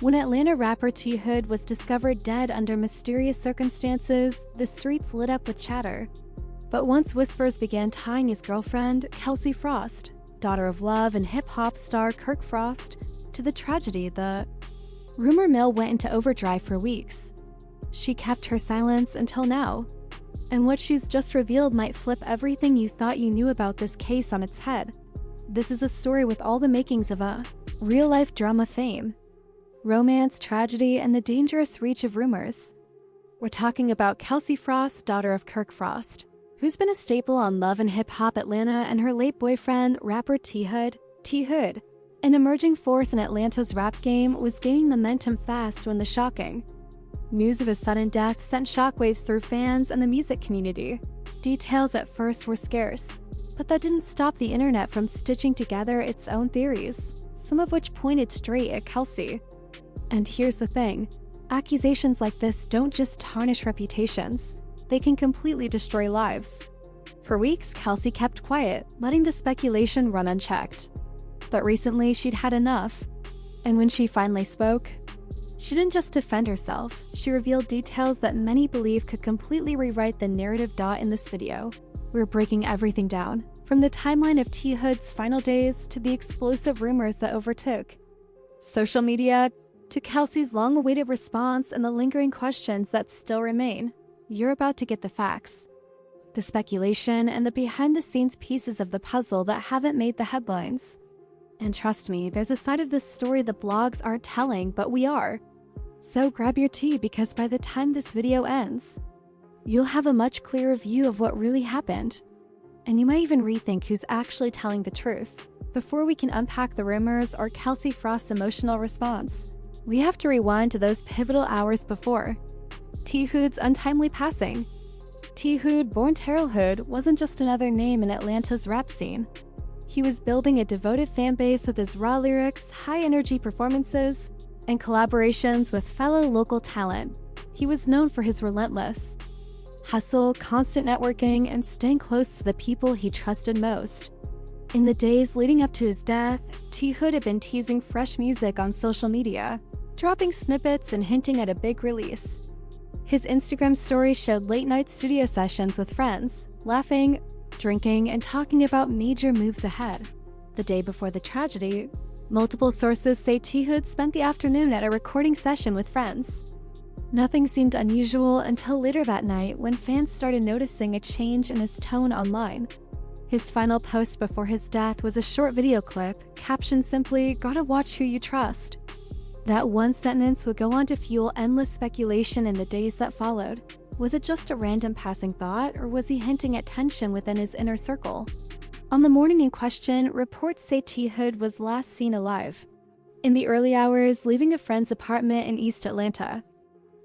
When Atlanta rapper T Hood was discovered dead under mysterious circumstances, the streets lit up with chatter. But once whispers began tying his girlfriend, Kelsie Frost, daughter of Love and hip-hop star Kirk Frost, to the tragedy, the rumor mill went into overdrive for weeks. She kept her silence until now. And what she's just revealed might flip everything you thought you knew about this case on its head. This is a story with all the makings of a real-life drama fame. Romance, tragedy, and the dangerous reach of rumors. We're talking about Kelsie Frost, daughter of Kirk Frost, who's been a staple on Love and Hip Hop Atlanta, and her late boyfriend, rapper T Hood. T Hood, an emerging force in Atlanta's rap game, was gaining momentum fast when the shocking news of his sudden death sent shockwaves through fans and the music community. Details at first were scarce, but that didn't stop the internet from stitching together its own theories, some of which pointed straight at Kelsie. And here's the thing, accusations like this don't just tarnish reputations, they can completely destroy lives. For weeks, Kelsie kept quiet, letting the speculation run unchecked. But recently, she'd had enough. And when she finally spoke, she didn't just defend herself, she revealed details that many believe could completely rewrite the narrative in this video. We're breaking everything down, from the timeline of T Hood's final days to the explosive rumors that overtook social media, to Kelsie's long-awaited response and the lingering questions that still remain. You're about to get the facts, the speculation, and the behind-the-scenes pieces of the puzzle that haven't made the headlines. And trust me, there's a side of this story the blogs aren't telling, but we are. So grab your tea, because by the time this video ends, you'll have a much clearer view of what really happened. And you might even rethink who's actually telling the truth. Before we can unpack the rumors or Kelsie Frost's emotional response, we have to rewind to those pivotal hours before T Hood's untimely passing. T Hood, born Terrell Hood, wasn't just another name in Atlanta's rap scene. He was building a devoted fan base with his raw lyrics, high-energy performances, and collaborations with fellow local talent. He was known for his relentless hustle, constant networking, and staying close to the people he trusted most. In the days leading up to his death, T Hood had been teasing fresh music on social media, dropping snippets and hinting at a big release. His Instagram story showed late-night studio sessions with friends, laughing, drinking, and talking about major moves ahead. The day before the tragedy, multiple sources say T Hood spent the afternoon at a recording session with friends. Nothing seemed unusual until later that night, when fans started noticing a change in his tone online. His final post before his death was a short video clip, captioned simply, "Gotta watch who you trust." That one sentence would go on to fuel endless speculation in the days that followed. Was it just a random passing thought, or was he hinting at tension within his inner circle? On the morning in question, reports say T Hood was last seen alive in the early hours, leaving a friend's apartment in East Atlanta.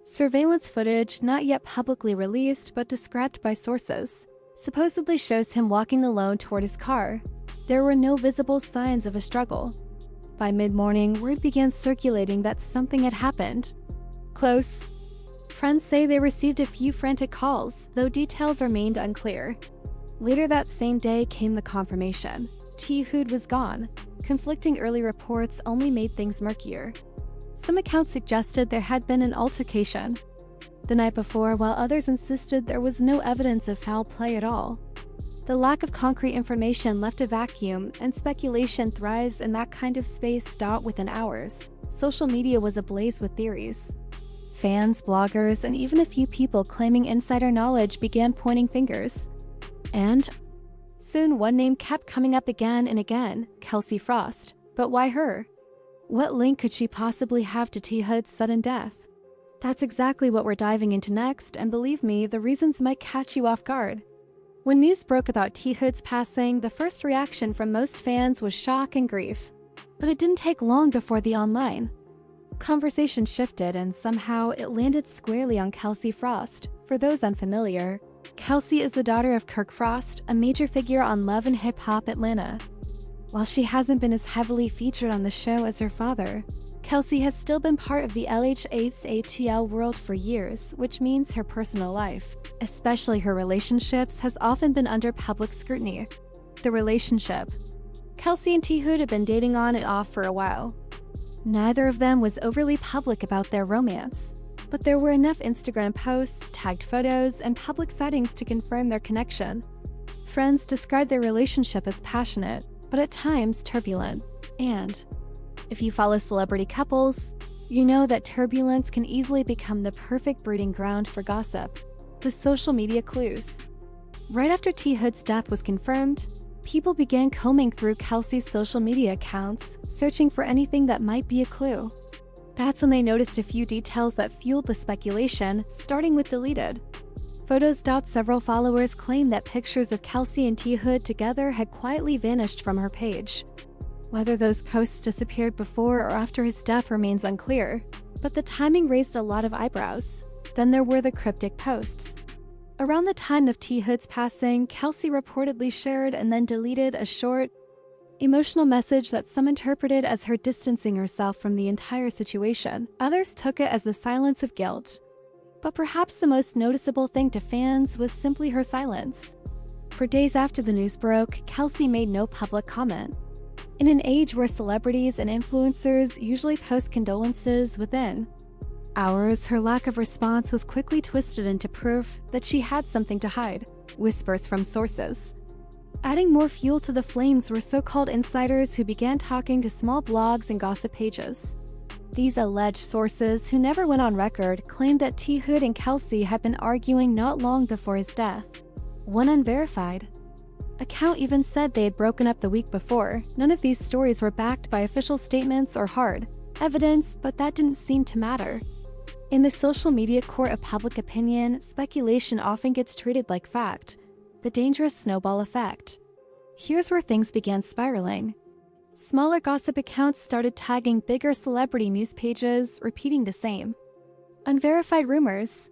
Surveillance footage, not yet publicly released but described by sources, supposedly shows him walking alone toward his car. There were no visible signs of a struggle. By mid-morning, word began circulating that something had happened. Close friends say they received a few frantic calls, though details remained unclear. Later that same day came the confirmation. T Hood was gone. Conflicting early reports only made things murkier. Some accounts suggested there had been an altercation the night before, while others insisted there was no evidence of foul play at all. The lack of concrete information left a vacuum, and speculation thrives in that kind of space. Within hours, social media was ablaze with theories. Fans, bloggers, and even a few people claiming insider knowledge began pointing fingers. And soon one name kept coming up again and again, Kelsie Frost. But why her? What link could she possibly have to T Hood's sudden death? That's exactly what we're diving into next, and believe me, the reasons might catch you off guard. When news broke about T Hood's passing, the first reaction from most fans was shock and grief. But it didn't take long before the online conversation shifted, and somehow it landed squarely on Kelsie Frost. For those unfamiliar, Kelsie is the daughter of Kirk Frost, a major figure on Love and Hip Hop Atlanta. While she hasn't been as heavily featured on the show as her father, Kelsie has still been part of the LHATL world for years, which means her personal life, especially her relationships, has often been under public scrutiny. The relationship. Kelsie and T Hood have been dating on and off for a while. Neither of them was overly public about their romance, but there were enough Instagram posts, tagged photos, and public sightings to confirm their connection. Friends described their relationship as passionate, but at times turbulent. And if you follow celebrity couples, you know that turbulence can easily become the perfect breeding ground for gossip. The social media clues. Right after T. Hood's death was confirmed, people began combing through Kelsie's social media accounts, searching for anything that might be a clue. That's when they noticed a few details that fueled the speculation, starting with deleted photos. Several followers claimed that pictures of Kelsie and T. Hood together had quietly vanished from her page. Whether those posts disappeared before or after his death remains unclear, but the timing raised a lot of eyebrows. Then there were the cryptic posts. Around the time of T. Hood's passing, Kelsie reportedly shared and then deleted a short, emotional message that some interpreted as her distancing herself from the entire situation. Others took it as the silence of guilt. But perhaps the most noticeable thing to fans was simply her silence. For days after the news broke, Kelsie made no public comment. In an age where celebrities and influencers usually post condolences within hours, her lack of response was quickly twisted into proof that she had something to hide. Whispers from sources. Adding more fuel to the flames were so-called insiders who began talking to small blogs and gossip pages. These alleged sources, who never went on record, claimed that T. Hood and Kelsie had been arguing not long before his death. One unverified account even said they had broken up the week before. None of these stories were backed by official statements or hard evidence, but that didn't seem to matter. In the social media court of public opinion, speculation often gets treated like fact. The dangerous snowball effect. Here's where things began spiraling. Smaller gossip accounts started tagging bigger celebrity news pages, repeating the same unverified rumors.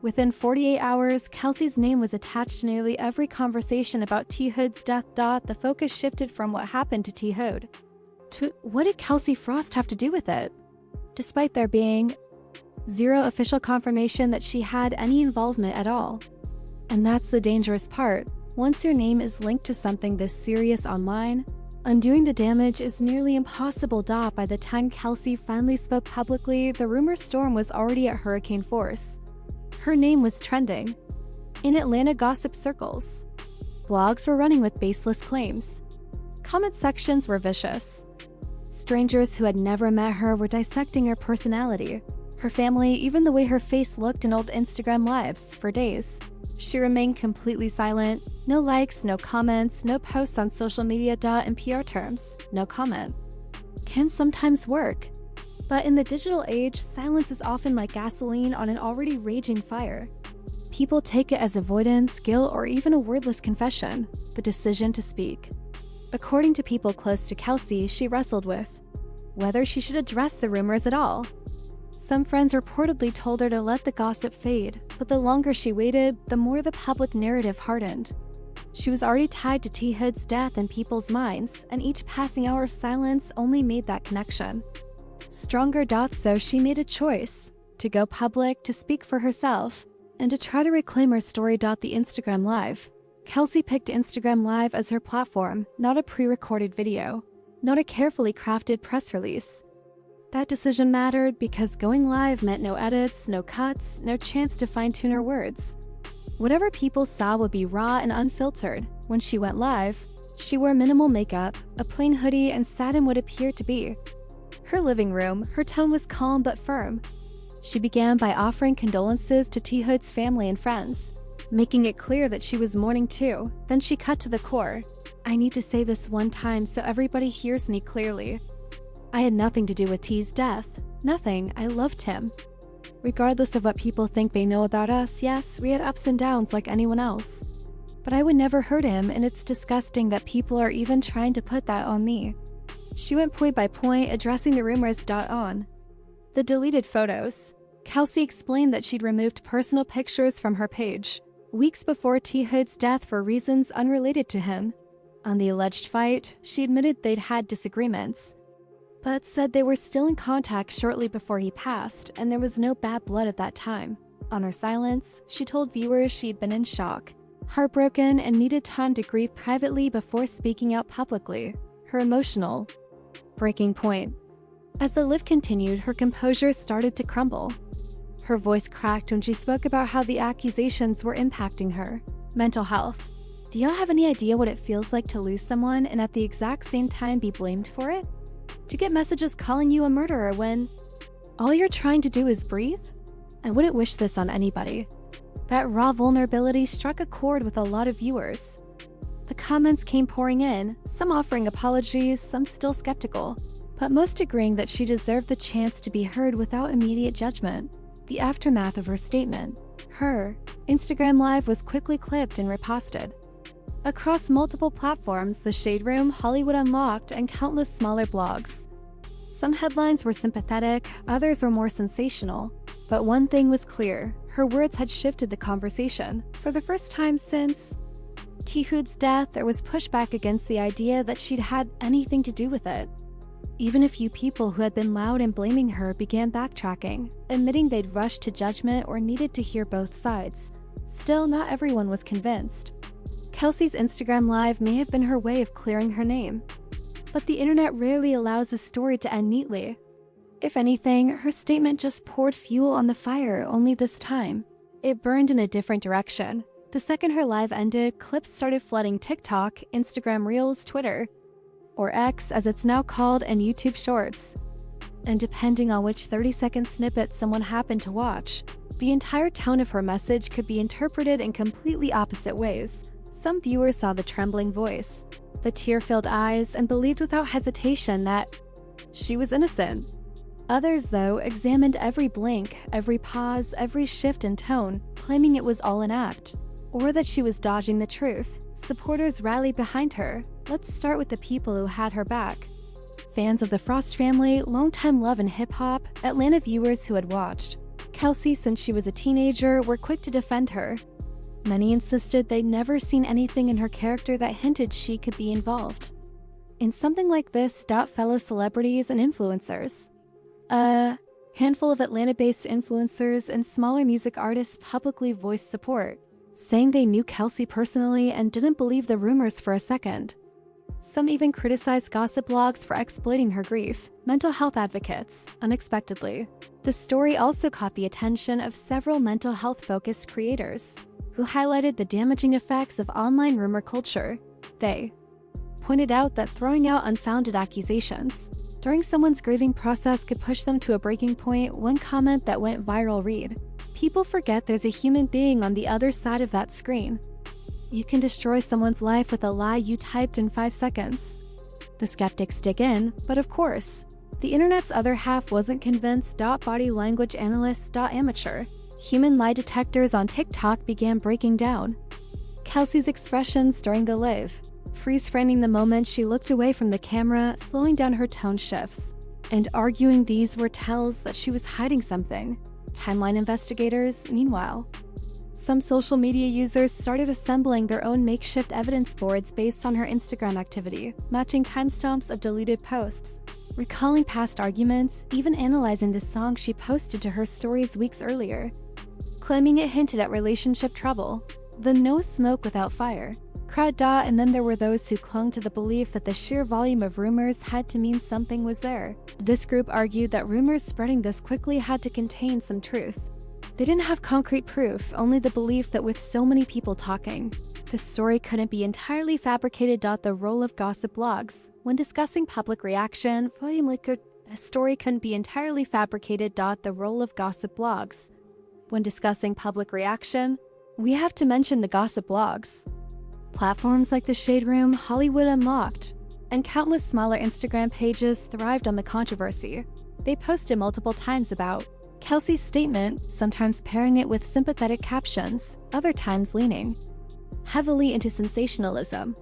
Within 48 hours, Kelsie's name was attached to nearly every conversation about T. Hood's death. The focus shifted from what happened to T. Hood to what did Kelsie Frost have to do with it? Despite there being zero official confirmation that she had any involvement at all. And that's the dangerous part. Once your name is linked to something this serious online, undoing the damage is nearly impossible. By the time Kelsie finally spoke publicly, the rumor storm was already at hurricane force. Her name was trending in Atlanta gossip circles. Blogs were running with baseless claims. Comment sections were vicious. Strangers who had never met her were dissecting her personality, her family, even the way her face looked in old Instagram lives. For days, she remained completely silent. No likes, no comments, no posts on social media. In PR terms, no comment can sometimes work. But in the digital age, silence is often like gasoline on an already raging fire. People take it as avoidance, guilt, or even a wordless confession, the decision to speak. According to people close to Kelsie, she wrestled with whether she should address the rumors at all. Some friends reportedly told her to let the gossip fade, but the longer she waited, the more the public narrative hardened. She was already tied to T. Hood's death in people's minds, and each passing hour of silence only made that connection stronger. So she made a choice to go public, to speak for herself, and to try to reclaim her story. The Instagram Live. Kelsie picked Instagram Live as her platform, not a pre-recorded video, not a carefully crafted press release. That decision mattered because going live meant no edits, no cuts, no chance to fine-tune her words. Whatever people saw would be raw and unfiltered. When she went live, she wore minimal makeup, a plain hoodie, and sat in what appeared to be her living room. Her tone was calm but firm. She began by offering condolences to T. Hood's family and friends, making it clear that she was mourning too. Then she cut to the core. I need to say this one time so everybody hears me clearly. I had nothing to do with T's death. Nothing. I loved him. Regardless of what people think they know about us, yes, we had ups and downs like anyone else. But I would never hurt him, and it's disgusting that people are even trying to put that on me. She went point by point, addressing the rumors. On the deleted photos, Kelsie explained that she'd removed personal pictures from her page weeks before T. Hood's death for reasons unrelated to him. On the alleged fight, she admitted they'd had disagreements, but said they were still in contact shortly before he passed, and there was no bad blood at that time. On her silence, she told viewers she'd been in shock, heartbroken, and needed time to grieve privately before speaking out publicly. Her emotional breaking point As the live continued, her composure started to crumble. Her voice cracked when she spoke about how the accusations were impacting her mental health. Do y'all have any idea what it feels like to lose someone and at the exact same time be blamed for it? To get messages calling you a murderer when all you're trying to do is breathe? I wouldn't wish this on anybody. That raw vulnerability struck a chord with a lot of viewers. The comments came pouring in, some offering apologies, some still skeptical, but most agreeing that she deserved the chance to be heard without immediate judgment. The aftermath of her statement, her Instagram Live, was quickly clipped and reposted. Across multiple platforms, The Shade Room, Hollywood Unlocked, and countless smaller blogs. Some headlines were sympathetic, others were more sensational. But one thing was clear, her words had shifted the conversation. For the first time since Tihu's death, there was pushback against the idea that she'd had anything to do with it. Even a few people who had been loud in blaming her began backtracking, admitting they'd rushed to judgment or needed to hear both sides. Still, not everyone was convinced. Kelsie's Instagram Live may have been her way of clearing her name. But the internet rarely allows a story to end neatly. If anything, her statement just poured fuel on the fire, only this time it burned in a different direction. The second her live ended, clips started flooding TikTok, Instagram Reels, Twitter, or X as it's now called, and YouTube Shorts. And depending on which 30-second snippet someone happened to watch, the entire tone of her message could be interpreted in completely opposite ways. Some viewers saw the trembling voice, the tear-filled eyes, and believed without hesitation that she was innocent. Others, though, examined every blink, every pause, every shift in tone, claiming it was all an act, or that she was dodging the truth. Supporters rallied behind her. Let's start with the people who had her back. Fans of the Frost family, longtime love in hip-hop, Atlanta viewers who had watched Kelsie since she was a teenager were quick to defend her. Many insisted they'd never seen anything in her character that hinted she could be involved in something like this. Fellow celebrities and influencers. A handful of Atlanta-based influencers and smaller music artists publicly voiced support, saying they knew Kelsie personally and didn't believe the rumors for a second. Some even criticized gossip blogs for exploiting her grief. Mental health advocates, unexpectedly. The story also caught the attention of several mental health-focused creators, who highlighted the damaging effects of online rumor culture. They pointed out that throwing out unfounded accusations during someone's grieving process could push them to a breaking point. One comment that went viral read, "People forget there's a human being on the other side of that screen. You can destroy someone's life with a lie you typed in 5 seconds. The skeptics dig in, but of course, the internet's other half wasn't convinced. Body language analysts. Amateur human lie detectors on TikTok began breaking down Kelsie's expressions during the live, freeze-framing the moment she looked away from the camera, slowing down her tone shifts, and arguing these were tells that she was hiding something. Timeline investigators, meanwhile. Some social media users started assembling their own makeshift evidence boards based on her Instagram activity, matching timestamps of deleted posts, recalling past arguments, even analyzing the song she posted to her stories weeks earlier, claiming it hinted at relationship trouble. The no smoke without fire crowd. And then there were those who clung to the belief that the sheer volume of rumors had to mean something was there. This group argued that rumors spreading this quickly had to contain some truth. They didn't have concrete proof, only the belief that with so many people talking, the story couldn't be entirely fabricated. The role of gossip blogs. When discussing public reaction, a story couldn't be entirely fabricated. The role of gossip blogs. When discussing public reaction, we have to mention the gossip blogs. Platforms like The Shade Room, Hollywood Unlocked, and countless smaller Instagram pages thrived on the controversy. They posted multiple times about Kelsie's statement, sometimes pairing it with sympathetic captions, other times leaning heavily into sensationalism.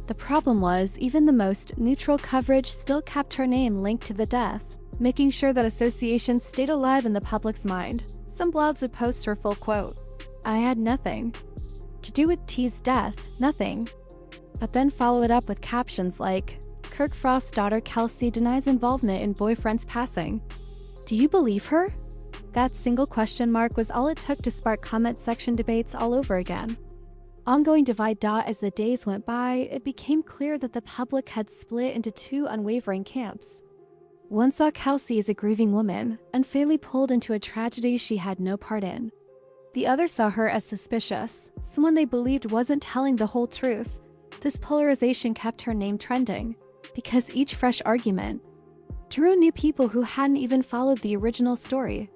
The problem was, even the most neutral coverage still kept her name linked to the death, making sure that associations stayed alive in the public's mind. Some blogs would post her full quote, "I had nothing to do with T's death, nothing," but then follow it up with captions like, "Kirk Frost's daughter Kelsie denies involvement in boyfriend's passing. Do you believe her?" That single question mark was all it took to spark comment section debates all over again. Ongoing divide. As the days went by, it became clear that the public had split into two unwavering camps. One saw Kelsie as a grieving woman, unfairly pulled into a tragedy she had no part in. The other saw her as suspicious, someone they believed wasn't telling the whole truth. This polarization kept her name trending, because each fresh argument drew new people who hadn't even followed the original story.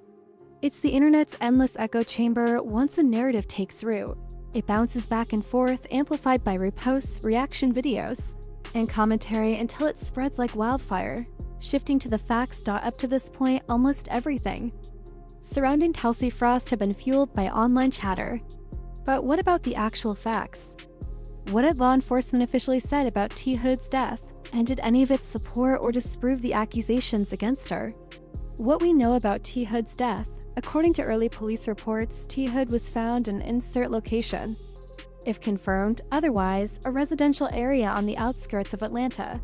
It's the internet's endless echo chamber. Once a narrative takes root, it bounces back and forth, amplified by reposts, reaction videos, and commentary until it spreads like wildfire, shifting to the facts. Up to this point, almost everything surrounding Kelsie Frost have been fueled by online chatter. But what about the actual facts? What had law enforcement officially said about T. Hood's death, and did any of it support or disprove the accusations against her? What we know about T. Hood's death: according to early police reports, T. Hood was found in insert location, if confirmed otherwise, a residential area on the outskirts of Atlanta,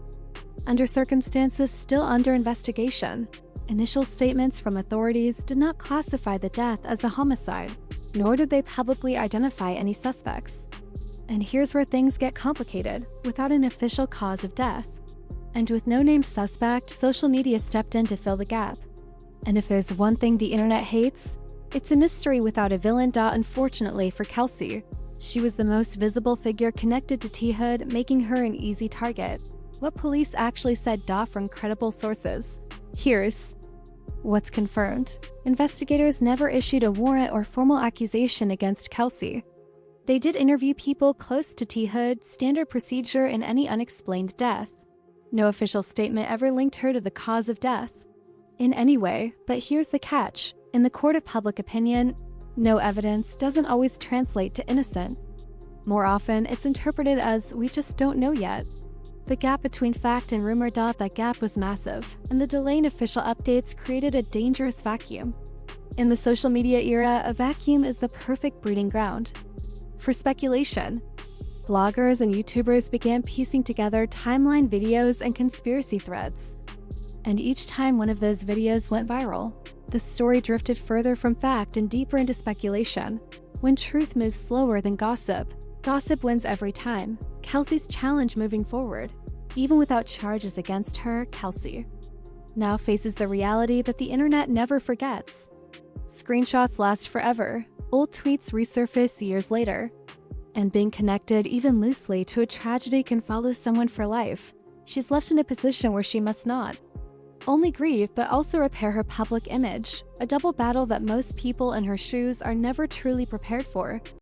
under circumstances still under investigation. Initial statements from authorities did not classify the death as a homicide, nor did they publicly identify any suspects. And here's where things get complicated. Without an official cause of death, and with no named suspect, social media stepped in to fill the gap. And if there's one thing the internet hates, it's a mystery without a villain. Unfortunately for Kelsie, she was the most visible figure connected to T. Hood, making her an easy target. What police actually said from credible sources. Here's what's confirmed. Investigators never issued a warrant or formal accusation against Kelsie. They did interview people close to T. Hood, standard procedure in any unexplained death. No official statement ever linked her to the cause of death in any way. But here's the catch: in the court of public opinion, no evidence doesn't always translate to innocent. More often, it's interpreted as "we just don't know yet." The gap between fact and rumor. That gap was massive, and the delay in official updates created a dangerous vacuum. In the social media era, a vacuum is the perfect breeding ground for speculation. Bloggers and YouTubers began piecing together timeline videos and conspiracy threads. And each time one of those videos went viral, the story drifted further from fact and deeper into speculation. When truth moves slower than gossip, gossip wins every time. Kelsie's challenge moving forward, even without charges against her, Kelsie now faces the reality that the internet never forgets. Screenshots last forever, old tweets resurface years later, and being connected even loosely to a tragedy can follow someone for life. She's left in a position where she must not only grieve but also repair her public image, a double battle that most people in her shoes are never truly prepared for.